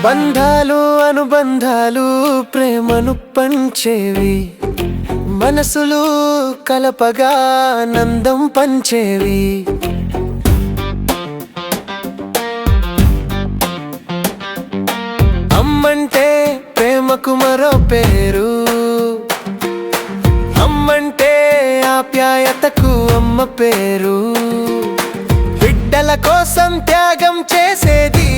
బంధాలు అనుబంధాలు ప్రేమను పంచేవి, మనసులు కలపగా ఆనందం పంచేవి. అమ్మంటే ప్రేమకు మరో పేరు, అమ్మంటే ఆప్యాయతకు అమ్మ పేరు. బిడ్డల కోసం త్యాగం చేసేది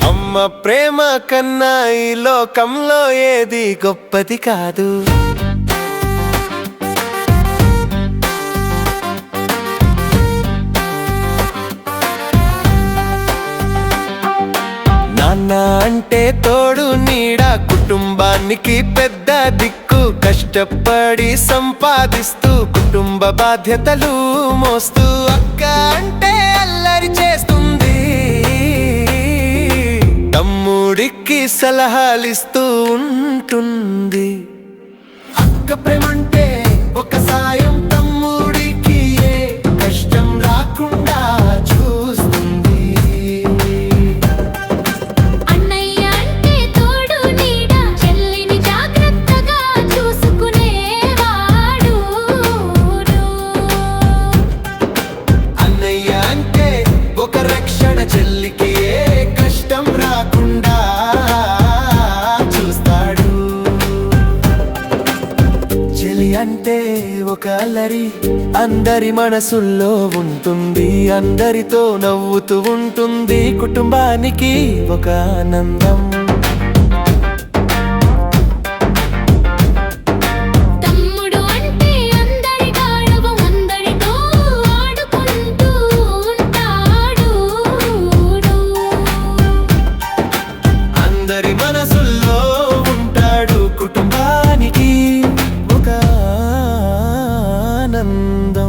అమ్మ ప్రేమ కన్నా ఈ లోకంలో ఏది గొప్పది కాదు. నాన్న అంటే తోడు నీడ, కుటుంబానికి పెద్ద దిక్కు. కష్టపడి సంపాదిస్తూ కుటుంబ బాధ్యతలు మోస్తూ. అక్క అంటే అల్లరి చేస్తుంది, తమ్ముడికి సలహాలిస్తూ ఉంటుంది. అక్క ప్రేమంటే ఒక సాయం, తమ్ముడికి ఏ కష్టం రాకుండా చూస్తుంది. అన్నయ్య అంటే తోడు నీడ, చెల్లిని జాగ్రత్తగా చూసుకునేవాడు. అన్నయ్య అంటే ఒక రక్షణ, చెల్లికి ఏ కష్టం రాకుండా చూస్తాడు. చెల్లి అంటే ఒక అల్లరి, అందరి మనసుల్లో ఉంటుంది. అందరితో నవ్వుతూ ఉంటుంది, కుటుంబానికి ఒక ఆనందం. తమ్ముడు అంటే అందరి గౌరవం, అందరితో ఆడుకుంటూ ఉంటాడు. అందరి మనసుల్లో ఉంటాడు, కుటుంబానికి ఒక ఆనందం.